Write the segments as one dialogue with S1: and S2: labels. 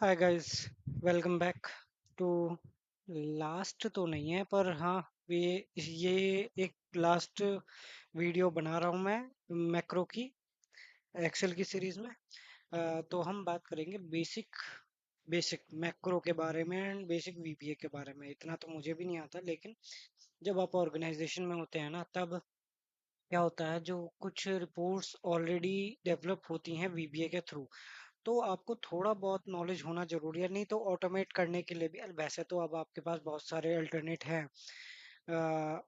S1: Hi guys, welcome back to. Last तो नहीं है पर हाँ, ये एक लास्ट वीडियो बना रहा हूँ मैं मैक्रो की, एक्सेल की सीरीज में। तो हम बात करेंगे बेसिक बेसिक मैक्रो के बारे में एंड बेसिक वीबीए के बारे में। इतना तो मुझे भी नहीं आता, लेकिन जब आप ऑर्गेनाइजेशन में होते हैं ना, तब क्या होता है, जो कुछ रिपोर्ट्स ऑलरेडी डेवलप होती हैं वीबीए के थ्रू, तो आपको थोड़ा बहुत नॉलेज होना जरूरी है। नहीं तो ऑटोमेट करने के लिए भी, वैसे तो अब आपके पास बहुत सारे अल्टरनेट हैं।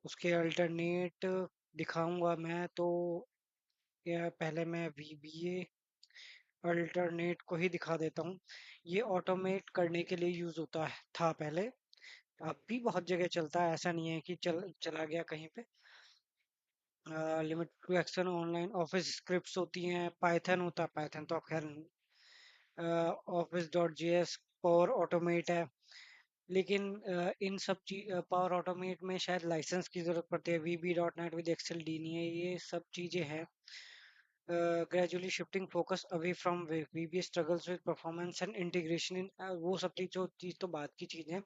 S1: उसके अल्टरनेट दिखाऊंगा मैं तो। पहले मैं वीबीए अल्टरनेट को ही दिखा देता हूँ। ये ऑटोमेट करने के लिए यूज होता है था पहले। अब भी बहुत जगह चलता है, ऐसा नहीं है कि चला गया कहीं पे। Limit to action online office scripts होती हैं, पाइथन होता है। पाइथन तो आप खैर, office dot G S power automate है। लेकिन इन सब चीज पावर ऑटोमेट में शायद लाइसेंस की जरूरत पड़ती है। VB dot net with Excel D नहीं है, ये सब चीजें हैं। Gradually shifting focus away from VB struggles with performance and integration in, वो सब चीज, जो चीज तो बात की चीज है।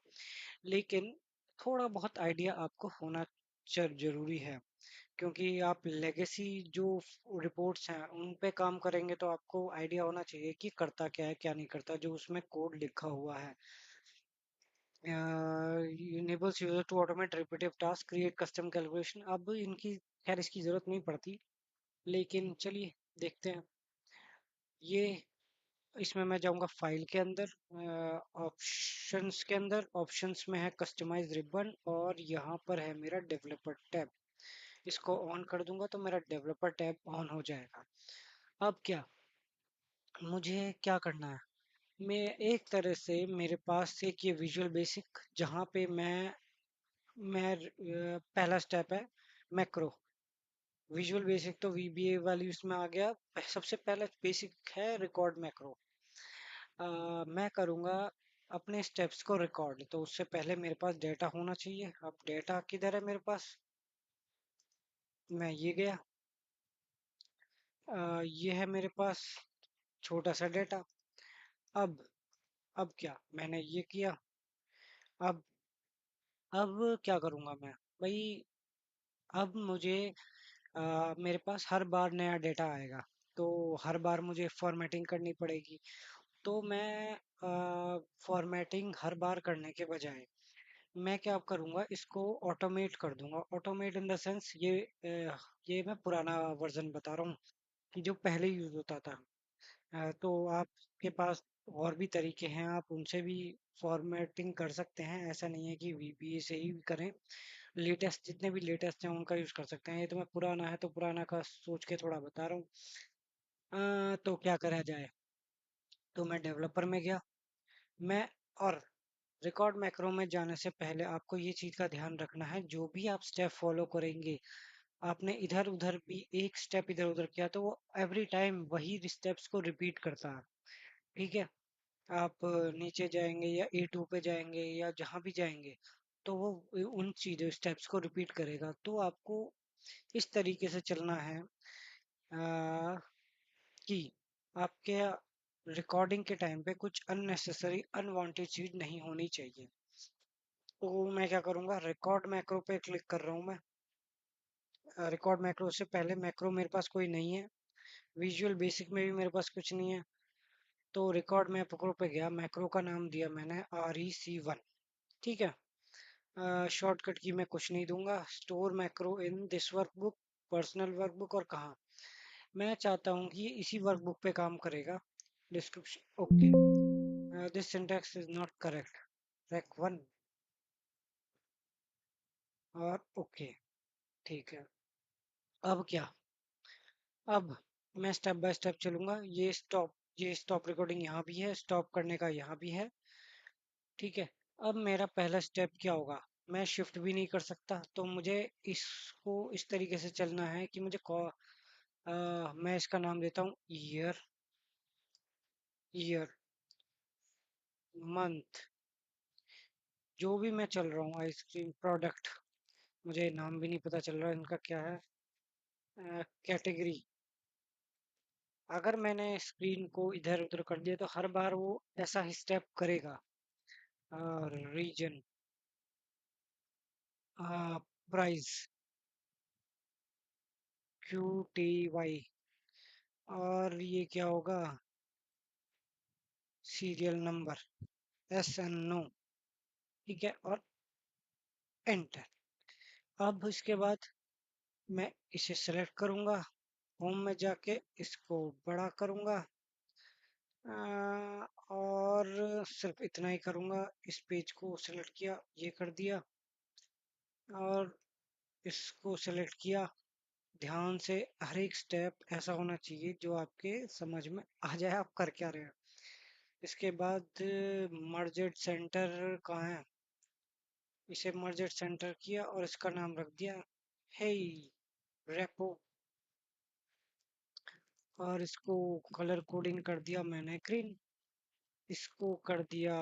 S1: लेकिन थोड़ा बहुत आइडिया आपको होना जरूरी है, क्योंकि आप लेगेसी जो रिपोर्ट्स हैं उन पे काम करेंगे, तो आपको आइडिया होना चाहिए कि करता क्या है क्या नहीं करता, जो उसमें कोड लिखा हुआ है। enables user to automate repetitive tasks, create custom calculation। अब इनकी खैर इसकी जरूरत नहीं पड़ती, लेकिन चलिए देखते हैं। ये इसमें मैं जाऊंगा फाइल के अंदर, ऑप्शंस के अंदर। ऑप्शंस में है कस्टमाइज रिबन, और यहाँ पर है मेरा डेवलपर टैब। इसको ऑन कर दूंगा तो मेरा डेवलपर टैब ऑन हो जाएगा। अब क्या मुझे क्या करना है? मैं एक तरह से, मेरे पास एक ये विजुअल बेसिक, जहाँ पे पहला स्टेप है मैक्रो। विजुअल बेसिक तो वीबीए वाली उसमें आ गया। सबसे पहला बेसिक है रिकॉर्ड मैक्रो। मैं करूँगा अपने स्टेप्स को रिकॉर्ड, तो उससे पहले मेरे पास डेटा होना चाहिए। अब डेटा किधर है मेरे पास? मैं ये गया। ये है मेरे पास छोटा सा डेटा। अब अब क्या मैंने ये किया। अब अब क्या करूँगा मैं भाई? अब मुझे मेरे पास हर बार नया डेटा आएगा, तो हर बार मुझे फॉर्मेटिंग करनी पड़ेगी। तो मैं फॉर्मेटिंग हर बार करने के बजाय मैं क्या करूँगा, इसको ऑटोमेट कर दूंगा। ऑटोमेट इन द सेंस, ये मैं पुराना वर्जन बता रहा हूँ कि जो पहले यूज होता था। तो आपके पास और भी तरीके हैं, आप उनसे भी फॉर्मेटिंग कर सकते हैं। ऐसा नहीं है कि वीबीए से ही करें। लेटेस्ट, जितने भी लेटेस्ट हैं उनका यूज कर सकते हैं। ये तो मैं पुराना है तो पुराना का सोच के थोड़ा बता रहा हूँ। तो क्या करा जाए? तो मैं डेवलपर में गया। मैं और रिकॉर्ड मैक्रो में जाने से पहले आपको ये चीज का ध्यान रखना है, जो भी आप स्टेप फॉलो करेंगे, आपने इधर उधर भी एक स्टेप इधर उधर किया तो वो एवरी टाइम वही स्टेप्स को रिपीट करता है। ठीक है? आप नीचे जाएंगे या A2 पे जाएंगे या जहां भी जाएंगे, तो वो उन चीजों स्टेप्स को रिपीट करेगा। तो आपको इस तरीके से चलना है कि आपके रिकॉर्डिंग के टाइम पे कुछ अननेसेसरी अनवांटेड चीज नहीं होनी चाहिए। तो मैं क्या करूंगा, रिकॉर्ड मैक्रो पे क्लिक कर रहा हूँ मैं। रिकॉर्ड मैक्रो से पहले मैक्रो मेरे पास कोई नहीं है। विजुअल बेसिक में भी मेरे पास कुछ नहीं है। तो रिकॉर्ड मैक्रो पे गया, मैक्रो का नाम दिया मैंने REC1। ठीक है? शॉर्टकट की मैं कुछ नहीं दूंगा। Store macro in this workbook, personal workbook, और कहाँ मैं चाहता हूँ कि ये इसी वर्कबुक पे काम करेगा। Description okay. This syntax is not correct. रेक 1 और ओके। ठीक है। अब क्या? अब मैं स्टेप बाय स्टेप चलूंगा। ये स्टॉप रिकॉर्डिंग यहाँ भी है, स्टॉप करने का यहाँ भी है। ठीक है। अब मेरा पहला स्टेप क्या होगा? मैं शिफ्ट भी नहीं कर सकता, तो मुझे इसको इस तरीके से चलना है कि मैं इसका नाम देता हूँ ईयर। ईयर, मंथ, जो भी मैं चल रहा हूँ, आइसक्रीम प्रोडक्ट, मुझे नाम भी नहीं पता चल रहा इनका क्या है। कैटेगरी, अगर मैंने स्क्रीन को इधर उधर कर दिया तो हर बार वो ऐसा ही स्टेप करेगा। और रीजन, प्राइस, QTY, और ये क्या होगा, सीरियल नंबर, SN, नो। ठीक है, और एंटर। अब इसके बाद मैं इसे सेलेक्ट करूंगा, होम में जाके इसको बड़ा करूंगा, और सिर्फ इतना ही करूंगा। इस पेज को सेलेक्ट किया, ये कर दिया, और इसको सेलेक्ट किया। ध्यान से हर एक स्टेप ऐसा होना चाहिए जो आपके समझ में आ जाए आप कर क्या रहे हो। इसके बाद मर्जेड सेंटर कहाँ है, इसे मर्जेड सेंटर किया और इसका नाम रख दिया हे रेपो, और इसको कलर कोडिंग कर दिया मैंने ग्रीन। इसको कर दिया,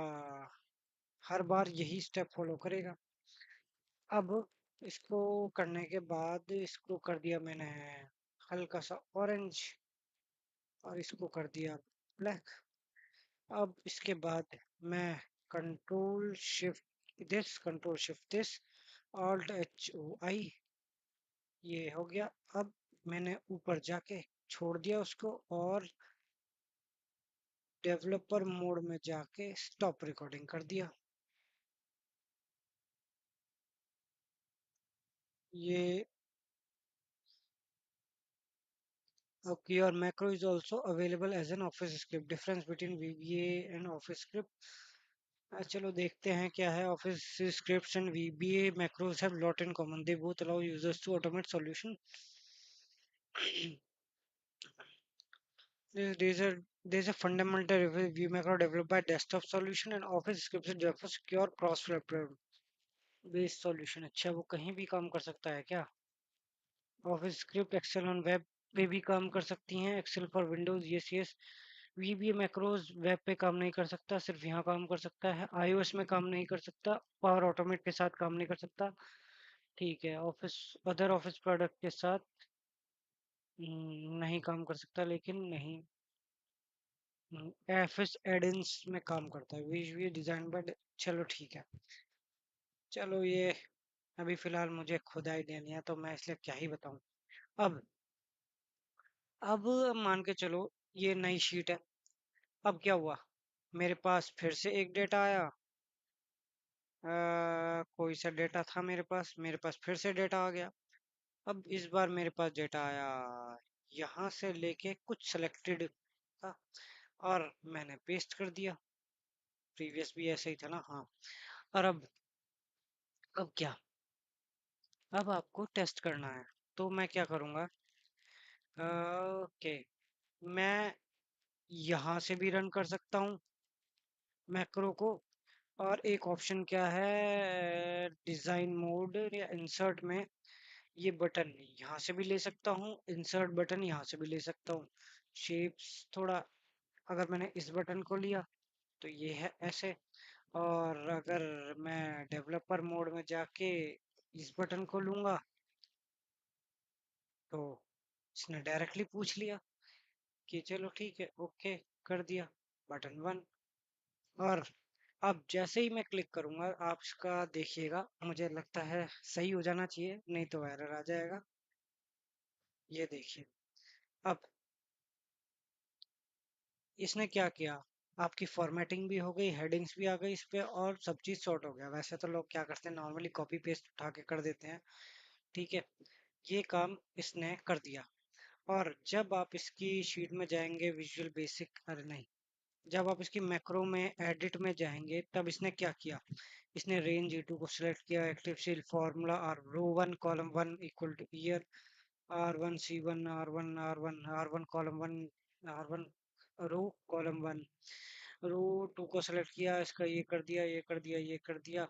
S1: हर बार यही स्टेप फॉलो करेगा। अब इसको करने के बाद इसको कर दिया मैंने हल्का सा ऑरेंज, और इसको कर दिया ब्लैक। अब इसके बाद मैं control shift this, Alt H O I, ये हो गया। अब मैंने ऊपर जाके छोड़ दिया उसको, और डेवलपर मोड में जाके स्टॉप रिकॉर्डिंग कर दिया। ये okay, your macro is also available as an office script. Difference between VBA and office script. चलो देखते हैं क्या है। Office scripts and VBA macros have lot in common. They both allow users to automate solution. There's a fundamental view macro developed by desktop solution, and office scripts is for secure cross-platform based solution. अच्छा, वो कहीं भी काम कर सकता है क्या? Office script Excel on web पे भी काम कर सकती हैं। Excel for Windows, yes yes. VBA macros web पे काम नहीं कर सकता, सिर्फ यहाँ काम कर सकता है। iOS में काम नहीं कर सकता, पावर ऑटोमेट के साथ काम नहीं कर सकता। ठीक है, ऑफिस अदर ऑफिस प्रोडक्ट के साथ नहीं काम कर सकता, लेकिन नहीं, एफएस एडिन्स में काम करता है। विजुअली डिजाइन बाय, चलो ठीक है। चलो ये अभी फिलहाल मुझे खुदाई देनी है तो मैं इसलिए क्या ही बताऊं। अब अब मान के चलो ये नई शीट है। अब क्या हुआ, मेरे पास फिर से एक डेटा आया। कोई सा डेटा था मेरे पास फिर से डेटा आ गया। अब इस बार मेरे पास डेटा आया यहाँ से लेके कुछ सिलेक्टेड था, और मैंने पेस्ट कर दिया। प्रीवियस भी ऐसे ही था ना, हाँ। और अब क्या, अब आपको टेस्ट करना है, तो मैं क्या करूँगा, ओके, मैं यहाँ से भी रन कर सकता हूँ मैक्रो को। और एक ऑप्शन क्या है, डिजाइन मोड या इंसर्ट में, ये बटन यहाँ से भी ले सकता हूँ, इंसर्ट बटन यहाँ से भी ले सकता हूँ। शेप्स थोड़ा, अगर मैंने इस बटन को लिया तो ये है ऐसे, और अगर मैं डेवलपर मोड में जाके इस बटन को लूंगा तो इसने डायरेक्टली पूछ लिया कि चलो ठीक है, ओके कर दिया, बटन 1। और अब जैसे ही मैं क्लिक करूंगा, आप इसका देखिएगा, मुझे लगता है सही हो जाना चाहिए, नहीं तो एरर आ जाएगा। ये देखिए, अब इसने क्या किया, आपकी फॉर्मेटिंग भी हो गई, हेडिंग्स भी आ गई इस पे, और सब चीज सॉर्ट हो गया। वैसे तो लोग क्या करते हैं, नॉर्मली कॉपी पेस्ट उठा के कर देते हैं। ठीक है, ये काम इसने कर दिया। और जब आप इसकी शीट में जाएंगे, विजुअल बेसिक, अरे नहीं, जब आप इसकी मैक्रो में एडिट में जाएंगे, तब इसने क्या किया, इसने रेंज E2 को सिलेक्ट किया, एक्टिव सील फार्मूला, और row 1 column 1 equal to year, R1 C1 R1 column 1 R1 row column 1, row 2 को सिलेक्ट किया, इसका ये कर दिया, ये कर दिया, ये कर दिया।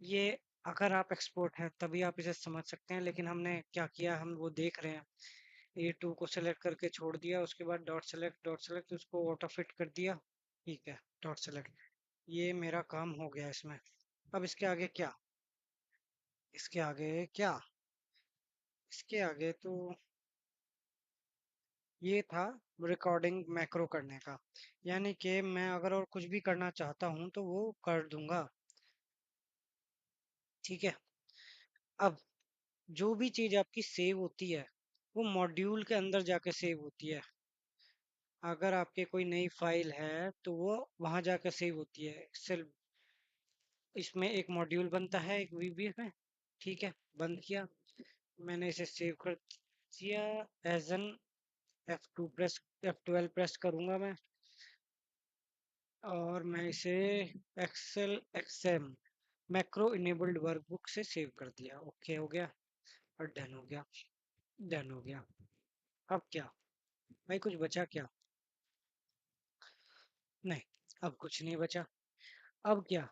S1: ये अगर आप एक्सपोर्ट है तभी आप इसे समझ सकते हैं, लेकिन हमने क्या किया, हम वो देख रहे हैं। A2 को सिलेक्ट करके छोड़ दिया, उसके बाद डॉट सेलेक्ट उसको ऑटो फिट कर दिया। ठीक है, डॉट सेलेक्ट, ये मेरा काम हो गया इसमें। अब इसके आगे क्या, इसके आगे क्या, इसके आगे तो ये था रिकॉर्डिंग मैक्रो करने का। यानी कि मैं अगर और कुछ भी करना चाहता हूँ तो वो कर दूंगा। ठीक है। अब जो भी चीज आपकी सेव होती है वो मॉड्यूल के अंदर जाके सेव होती है। अगर आपके कोई नई फाइल है तो वो वहां जाकर सेव होती है। सिर्फ इसमें एक मॉड्यूल बनता है एक वीबी में। ठीक है। बंद किया। मैंने इसे सेव कर दिया as an F2 press, F12 press करूंगा मैं। और मैं इसे Excel XM macro enabled workbook से सेव कर दिया। ओके हो गया और डन हो गया। डन हो गया। अब क्या भाई, कुछ बचा क्या? नहीं, अब कुछ नहीं बचा। अब क्या?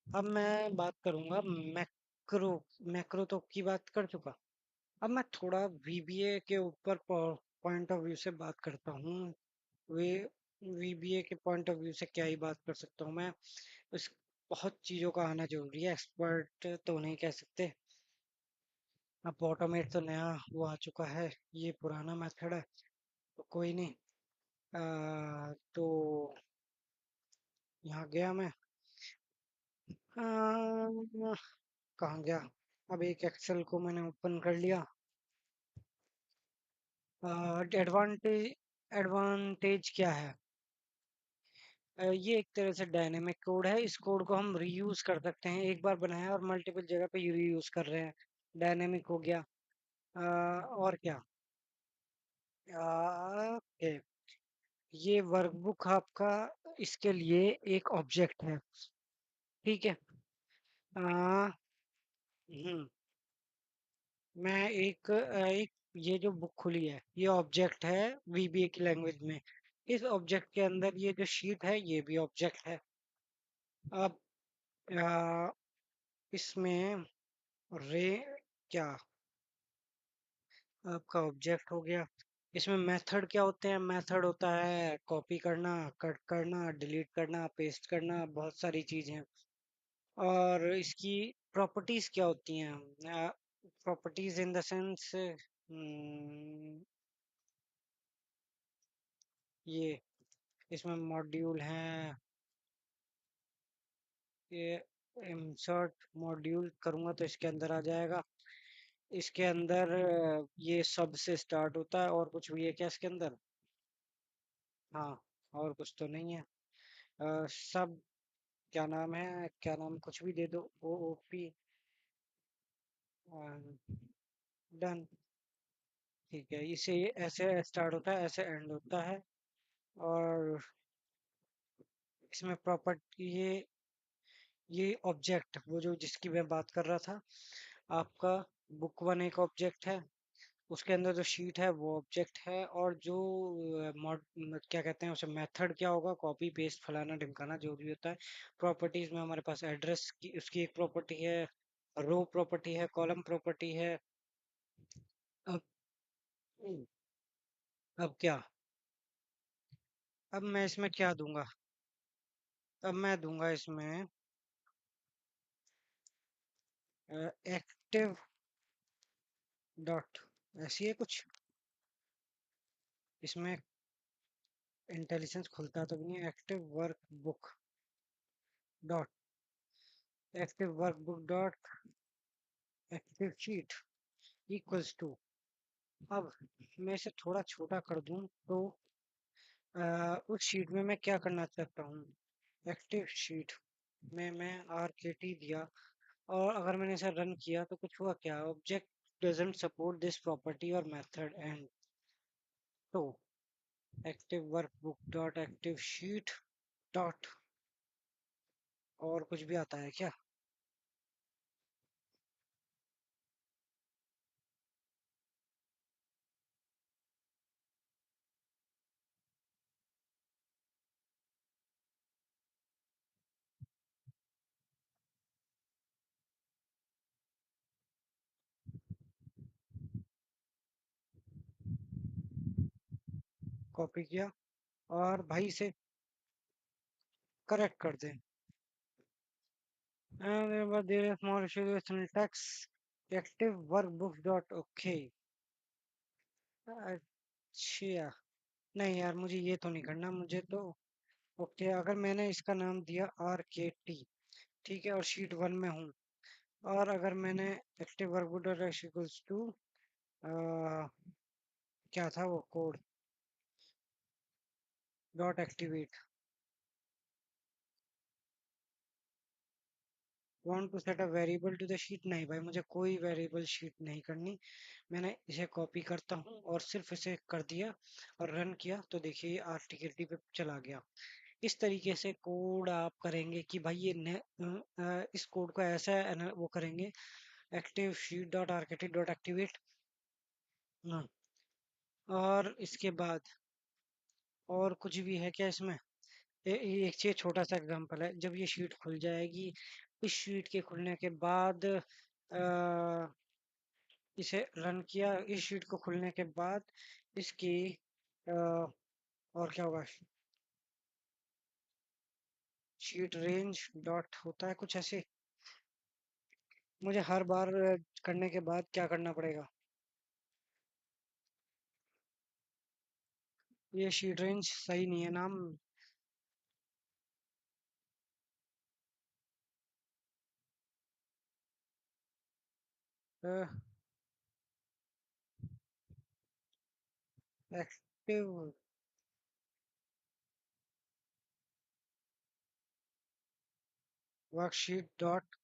S1: अब मैं बात करूंगा मैक्रो। मैक्रो तो की बात कर चुका। अब मैं थोड़ा वीबीए के ऊपर पॉइंट ऑफ व्यू से बात करता हूँ। वे वीबीए के पॉइंट ऑफ व्यू से क्या ही बात कर सकता हूँ मैं। उस बहुत चीज़ों का आना जरूरी है, एक्सपर्ट तो नहीं कह सकते। अब ऑटोमेट तो नया वो आ चुका है, ये पुराना मेथड है। तो कोई नहीं। तो यहाँ गया मैं। कहाँ गया? अब एक एक्सेल को मैंने ओपन कर लिया। एडवांटेज, एडवांटेज क्या है? ये एक तरह से डायनेमिक कोड है। इस कोड को हम रीयूज कर सकते हैं। एक बार बनाया और मल्टीपल जगह पे रीयूज कर रहे हैं। डायनेमिक हो गया। और क्या? ओके। ये वर्कबुक आपका इसके लिए एक ऑब्जेक्ट है। ठीक है। आ, हम्म एक ये जो बुक खुली है ये ऑब्जेक्ट है वीबीए की लैंग्वेज में। इस ऑब्जेक्ट के अंदर ये जो शीट है ये भी ऑब्जेक्ट है। अब आ, इसमें रे क्या आपका ऑब्जेक्ट हो गया। इसमें मेथड क्या होते हैं? मेथड होता है कॉपी करना, कट करना, डिलीट करना, पेस्ट करना, बहुत सारी चीजें। और इसकी प्रॉपर्टीज क्या होती हैं? प्रॉपर्टीज इन द सेंस ये इसमें मॉड्यूल हैं। ये इंसर्ट मॉड्यूल करूंगा तो इसके अंदर आ जाएगा। इसके अंदर ये सब से स्टार्ट होता है। और कुछ भी है क्या इसके अंदर? हाँ, और कुछ तो नहीं है। सब क्या नाम है, क्या नाम कुछ भी दे दो, ओ ओ पी। डन। ठीक है। इसे ऐसे स्टार्ट होता है, ऐसे एंड होता है। और इसमें प्रॉपर्टी ये ऑब्जेक्ट वो जो जिसकी मैं बात कर रहा था आपका, बुक वन एक ऑब्जेक्ट है। उसके अंदर जो शीट है वो ऑब्जेक्ट है। और जो मॉड क्या कहते हैं उसे, मेथड क्या होगा? कॉपी पेस्ट फलाना ढिमकाना जो भी होता है। प्रॉपर्टीज में हमारे पास एड्रेस की उसकी एक प्रॉपर्टी है, रो प्रॉपर्टी है, कॉलम प्रॉपर्टी है। अब अब क्या? अब मैं इसमें क्या दूंगा? अब मैं दूंगा इसमें एक्टिव डॉट, ऐसी है कुछ। इसमें इंटेलिजेंस खुलता तो भी नहीं है। Active workbook dot, active workbook dot active sheet equals to. अब मैं इसे थोड़ा छोटा कर दूं तो उस शीट में मैं क्या करना चाहता हूँ? एक्टिव शीट में मैं आर के टी दिया। और अगर मैंने इसे रन किया तो कुछ हुआ क्या? Object doesn't support this property और मेथड एंड। तो active workbook dot active sheet dot, और कुछ भी आता है क्या? कॉपी किया और भाई से करेक्ट कर दें। And there is small issue with syntax. Active workbooks dot okay. अच्छा, नहीं यार मुझे ये तो नहीं करना मुझे तो। ओके, अगर मैंने इसका नाम दिया RKT, ठीक है, और शीट 1 में हूँ, और अगर मैंने active workbook dot equals to क्या था वो code, dot activate, want to set a variable to the sheet, नहीं भाई मुझे कोई वेरिएबल शीट नहीं करनी। मैंने इसे कॉपी करता हूँ और सिर्फ इसे कर दिया और रन किया तो देखिए RTKT पे चला गया। इस तरीके से कोड आप करेंगे कि भाई इस कोड को ऐसा वो करेंगे, active sheet dot architect dot activate. और इसके बाद और कुछ भी है क्या इसमें? एक चीज छोटा सा एग्जांपल है, जब ये शीट खुल जाएगी, इस शीट के खुलने के बाद इसे रन किया, इस शीट को खुलने के बाद इसकी अ, और क्या होगा, शीट रेंज डॉट होता है कुछ ऐसे। मुझे हर बार करने के बाद क्या करना पड़ेगा? ये शीट रेंज सही नहीं है नाम। Active worksheet dot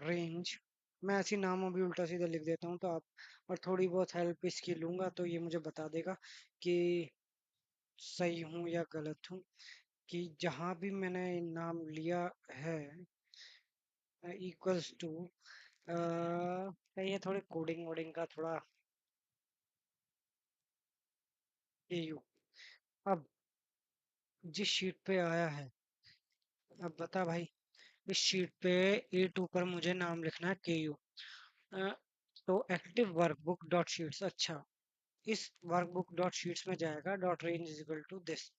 S1: range. मैं ऐसी नामों भी उल्टा सीधा लिख देता हूँ तो आप, और थोड़ी बहुत हेल्प इसकी लूंगा तो ये मुझे बता देगा कि सही हूँ या गलत हूँ। कि जहाँ भी मैंने नाम लिया है इक्वल्स टू, ये थोड़े कोडिंग वोडिंग का थोड़ा यू। अब जिस शीट पे आया है, अब बता भाई, इस शीट पे A2 पर मुझे नाम लिखना है KU। तो एक्टिव वर्कबुक डॉट शीट्स, अच्छा, इस वर्कबुक डॉट शीट्स में जाएगा, dot range is equal to this.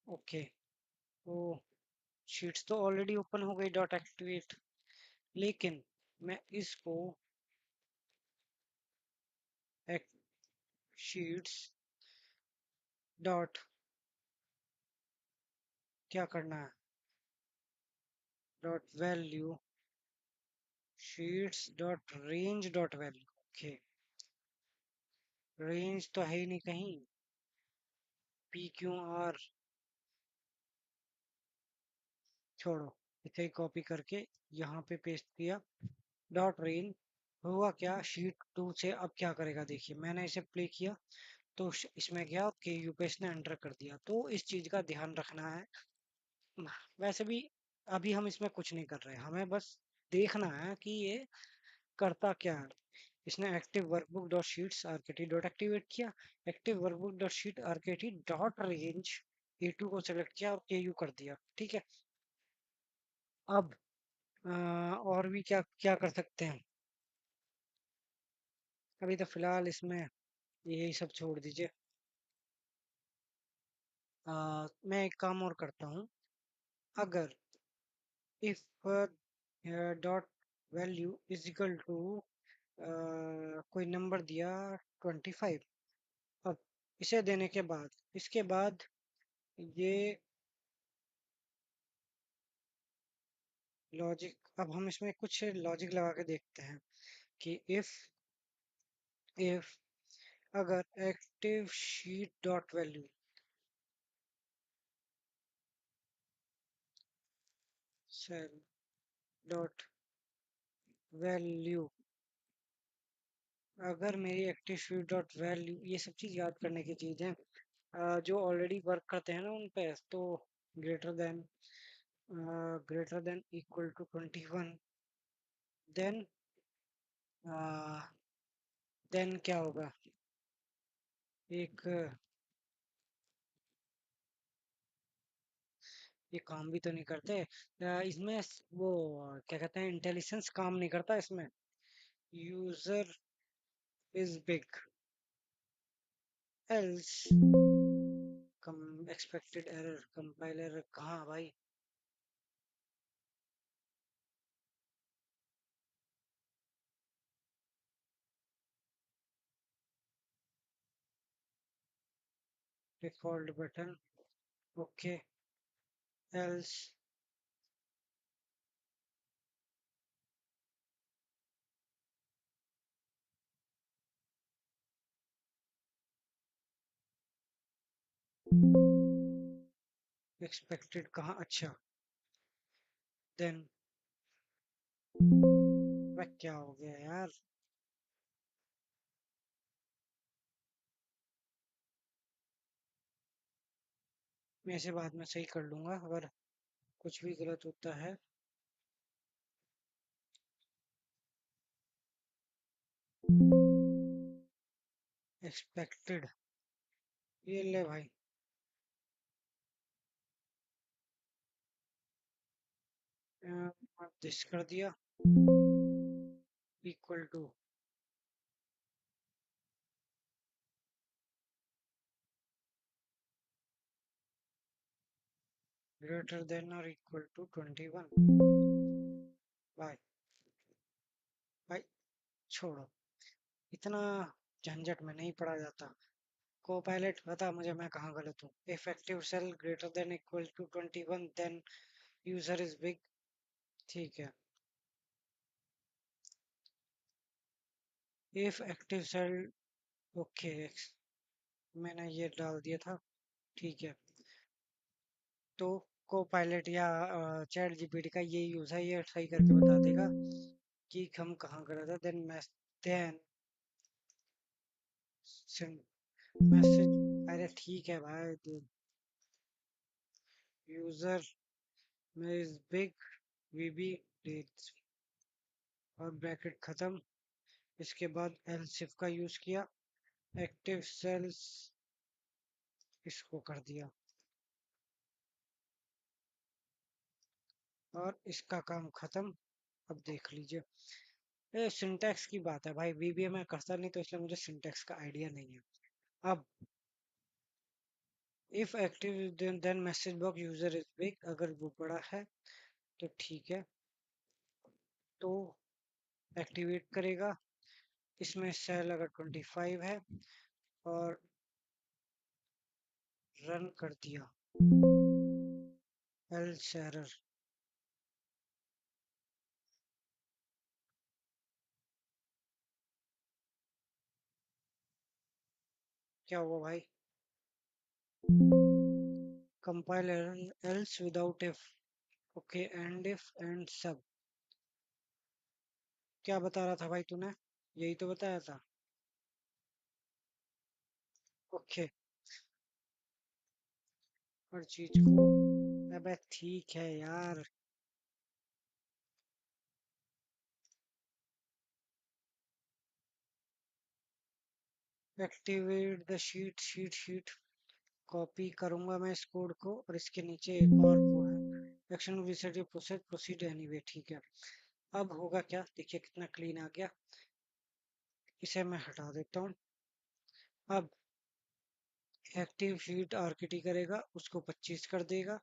S1: Okay, तो शीट्स तो ऑलरेडी ओपन हो गई डॉट एक्टिवेट, लेकिन मैं इसको शीट्स डॉट क्या करना है, dot value, sheets dot range dot value. Okay, range तो है ही नहीं कहीं, PQR, छोड़ो, इसे ही कॉपी करके यहाँ पे पेस्ट किया, डॉट रेंज। हुआ क्या, शीट 2 से अब क्या करेगा देखिए, मैंने इसे प्ले किया तो इसमें गया और KU पे इसने एंटर कर दिया, तो इस चीज का ध्यान रखना है। वैसे भी अभी हम इसमें कुछ नहीं कर रहे, हमें बस देखना है कि ये करता क्या है। इसने active workbook dot sheets RKT dot activate किया, active workbook dot sheet RKT dot range A2 को सेलेक्ट किया और KU कर दिया, ठीक है। अब और भी क्या क्या कर सकते हैं? अभी तो फिलहाल इसमें यही सब छोड़ दीजिए। मैं एक काम और करता हूँ, अगर if dot value is equal to कोई नंबर दिया 25, अब इसे देने के बाद, इसके बाद ये लॉजिक, अब हम इसमें कुछ लॉजिक लगा के देखते हैं कि इफ अगर active sheet dot value cell dot value, अगर मेरी एक्टिव शीट डॉट वैल्यू, ये सब चीज याद करने की चीज है, जो ऑलरेडी वर्क करते हैं ना उन पे, तो greater than equal to 21, then then क्या होगा, एक ये काम भी तो नहीं करते, इसमें वो क्या कहते हैं, इंटेलिजेंस काम नहीं करता इसमें, user is big else come, expected error, compiler कहाँ भाई? default button. Okay, else expected कहाँ? अच्छा, then वह क्या हो गया यार? मैं इसे बाद में सही कर लूंगा अगर कुछ भी गलत होता है। एक्सपेक्टेड, ये ले भाई। दिस कर दिया, इक्वल टू ग्रेटर देन और इक्वल टू 21। भाई, भाई छोड़ो, इतना झंझट में नहीं पड़ा जाता। को पायलट बता मुझे मैं कहाँ गलत हूँ। Effective cell greater than equal to 21 then user is big. ठीक है, इफ एक्टिव सेल, ओके, मैंने ये डाल दिया था। ठीक है, तो को पायलट या चैट जीपीटी का ये यूज है, ये सही करके बता देगा कि हम कहाँ गलत है। देन मैसेज, अरे ठीक है भाई, यूजर में इज बिग वीबी डेट्स और ब्रैकेट खत्म। इसके बाद एलसिफ का यूज किया, एक्टिव सेल्स इसको कर दिया और इसका काम खत्म। अब देख लीजिए, ये सिंटैक्स की बात है भाई, वीबीए में करता नहीं तो इसलिए मुझे सिंटैक्स का आइडिया नहीं है। अब if active then message box user is big, अगर वो बड़ा है तो ठीक है, तो एक्टिवेट करेगा। इसमें सेल अगर 25 है और रन कर दिया, एल्स एरर। क्या हुआ भाई? Compile error else without if, okay, and if and सब। क्या बता रहा था भाई तूने? यही तो बताया था। ओके, हर चीज को, अबे ठीक है यार। एक्टिवेट द शीट कॉपी करूंगा मैं इस कोड को, और इसके नीचे एक और वो है, action reset process proceed anyway. ठीक है, अब होगा क्या देखिए, कितना क्लीन आ गया। इसे मैं हटा देता हूँ। अब एक्टिव शीट आरकेटी करेगा, उसको 25 कर देगा।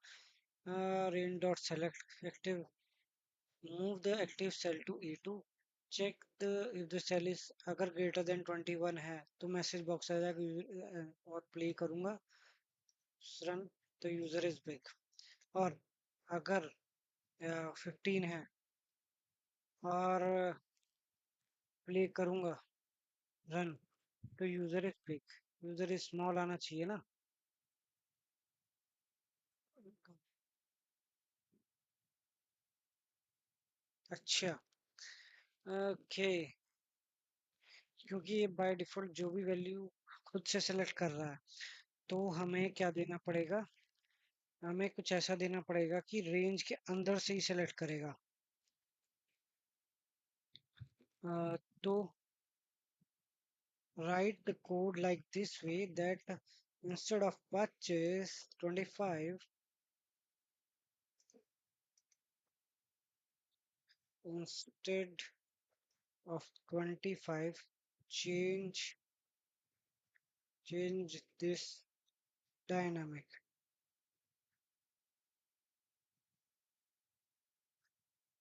S1: Range dot select active, move the active cell to E2, check the if the cell is, अगर ग्रेटर देन 21 है तो मैसेज बॉक्स आ जाएगा और प्ले करूंगा रन, तो यूजर इज बिग। और अगर 15 है और प्ले करूंगा रन, तो user is big. User is small आना चाहिए ना। अच्छा, ओके, क्योंकि ये बाय डिफॉल्ट जो भी वैल्यू खुद से सेलेक्ट कर रहा है, तो हमें क्या देना पड़ेगा? हमें कुछ ऐसा देना पड़ेगा कि रेंज के अंदर से ही सेलेक्ट करेगा। तो write the code like this way that instead of purchase 25, instead of 25, change change this dynamic.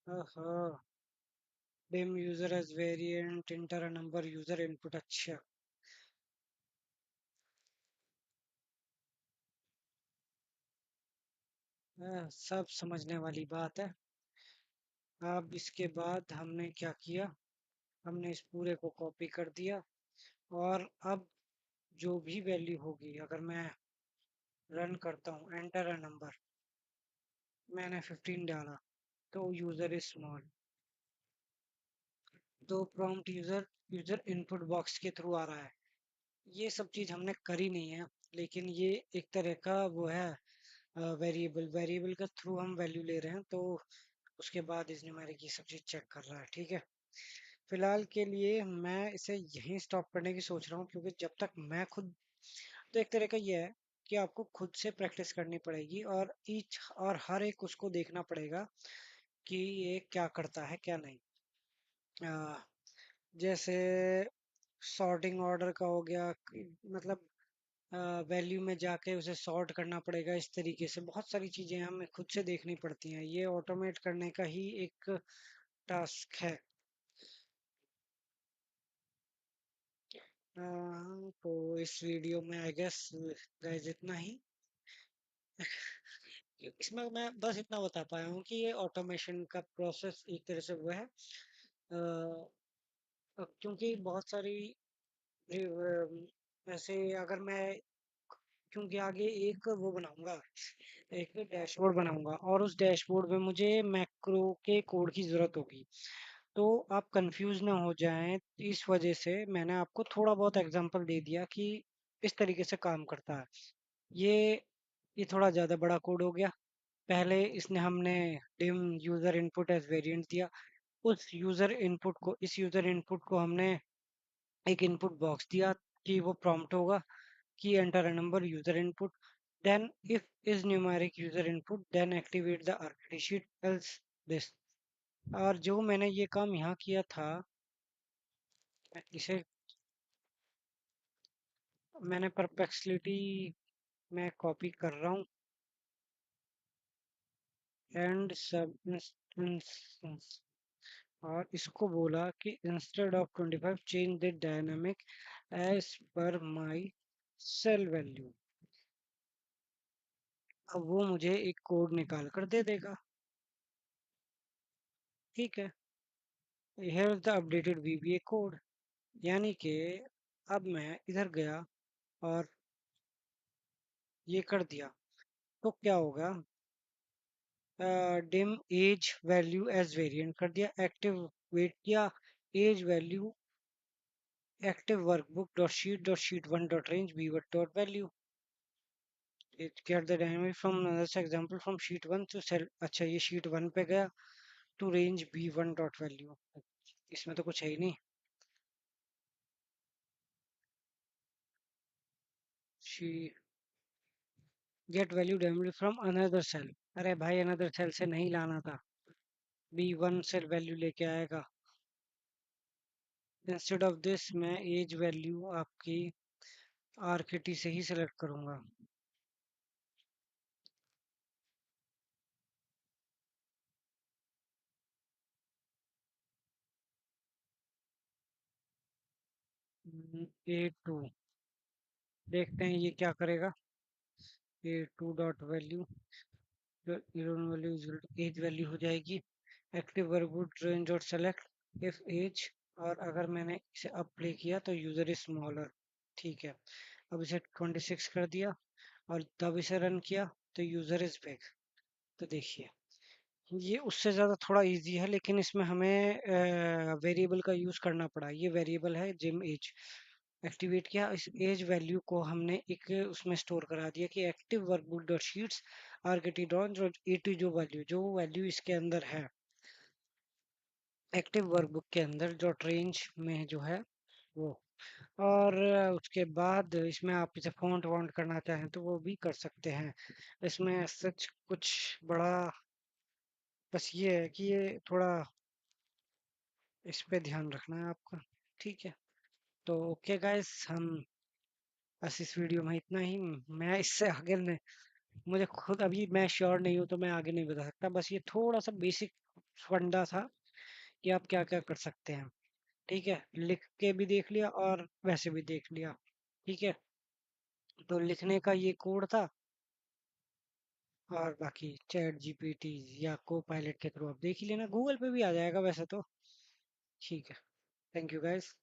S1: uh dim user as variant, enter a number, user input। अच्छा, सब समझने वाली बात है। अब इसके बाद हमने क्या किया, हमने इस पूरे को कॉपी कर दिया। और अब जो भी वैल्यू होगी, अगर मैं रन करता हूँ एंटर अ नंबर, मैंने 15 डाला तो यूजर इज स्मॉल, तो prompt user user input box के थ्रू आ रहा है। ये सब चीज हमने करी नहीं है, लेकिन ये एक तरह का वो है, वेरिएबल वेरिएबल के थ्रू हम वैल्यू ले रहे हैं, तो उसके बाद इसने हमारे की सब चीज चेक कर रहा है। ठीक है, फिलहाल के लिए मैं इसे यहीं स्टॉप करने की सोच रहा हूँ, क्योंकि जब तक मैं खुद, तो एक तरह का ये है कि आपको खुद से प्रैक्टिस करनी पड़ेगी, और ईच और हर एक उसको देखना पड़ेगा कि ये क्या करता है क्या नहीं। अ, जैसे सॉर्टिंग ऑर्डर का हो गया, मतलब वैल्यू में जाके उसे सॉर्ट करना पड़ेगा, इस तरीके से बहुत सारी चीजें हमें खुद से देखनी पड़ती हैं, ये ऑटोमेट करने का ही एक टास्क है। तो इस वीडियो में आई गेस गाइस इतना ही। इसमें मैं बस इतना बता पाया हूँ कि ये ऑटोमेशन का प्रोसेस एक तरह से वो है, क्योंकि बहुत सारी ऐसे अगर मैं, क्योंकि आगे एक वो बनाऊंगा, एक डैशबोर्ड बनाऊंगा, और उस डैशबोर्ड में मुझे मैक्रो के कोड की जरूरत होगी। तो आप कंफ्यूज ना हो जाएं, इस वजह से मैंने आपको थोड़ा बहुत एग्जांपल दे दिया कि इस तरीके से काम करता है। ये ये थोड़ा ज़्यादा बड़ा कोड हो गया। पहले इसने हमने dim user input as variant दिया, उस यूज़र इनपुट को, इस यूज़र इनपुट को हमने एक इनपुट बॉक्स दिया कि वो प्रॉम्प्ट होगा कि enter a number user input, then if is numeric user input then activate the architect sheet else this। और जो मैंने ये काम यहाँ किया था, इसे मैंने परप्लेक्सिटी में कॉपी कर रहा हूँ, एंड सब इंस्टेंस, और इसको बोला कि instead of 25 change the dynamic as per my cell value. अब वो मुझे एक कोड निकाल कर दे देगा। ठीक है, here is the updated VBA code. यानी कि अब मैं इधर गया और ये कर दिया, तो क्या होगा, dim as value as variant कर दिया, एक्टिव वेट किया, as value active workbook dot sheet one dot range B one dot value, get the dynamic from this example from sheet 1 to cell। अच्छा, ये sheet 1 पे गया to range b1 dot value। इसमें तो कुछ है ही नहीं। she get value dynamic from another cell। अरे भाई, another cell से नहीं लाना था, b1 से वैल्यू लेके आएगा। इंस्टेड ऑफ दिस मैं एज वैल्यू आपकी आरकेटी से ही सिलेक्ट करूंगा। A2, देखते हैं ये क्या करेगा। A2 dot value, value as value हो जाएगी एक्टिव वर्कबुक रेंज और सेलेक्ट इफ एज। और अगर मैंने इसे अप प्ले किया तो यूजर इज स्मॉलर। ठीक है, अब इसे 26 कर दिया और तब इसे रन किया तो यूजर इज बिग। तो देखिए, ये उससे ज़्यादा थोड़ा इजी है, लेकिन इसमें हमें वेरिएबल का यूज़ करना पड़ा। ये वेरिएबल है जिम एज, एक्टिवेट किया, इस एज वैल्यू को हमने एक उसमें स्टोर करा दिया कि एक्टिव वर्कबुक डॉट शीट्स आर गेटी डॉन जो A2 जो वैल्यू इसके अंदर है एक्टिव वर्कबुक के अंदर डॉट रेंज में जो है वो। और उसके बाद इसमें आप इसे फॉन्ट वॉन्ट करना चाहें तो वो भी कर सकते हैं। इसमें सच कुछ बड़ा, बस ये है कि ये थोड़ा इस पे ध्यान रखना है आपका। ठीक है, तो ओके गाइस, हम बस इस वीडियो में इतना ही। मैं इससे आगे नहीं, मुझे खुद अभी मैं श्योर नहीं हूँ, तो मैं आगे नहीं बता सकता। बस ये थोड़ा सा बेसिक फंडा था कि आप क्या क्या कर सकते हैं। ठीक है, लिख के भी देख लिया और वैसे भी देख लिया। ठीक है, तो लिखने का ये कोड था, और बाकी चैट जीपीटी या को पायलट के थ्रू आप देख ही लेना, गूगल पे भी आ जाएगा वैसे तो। ठीक है। Thank you guys.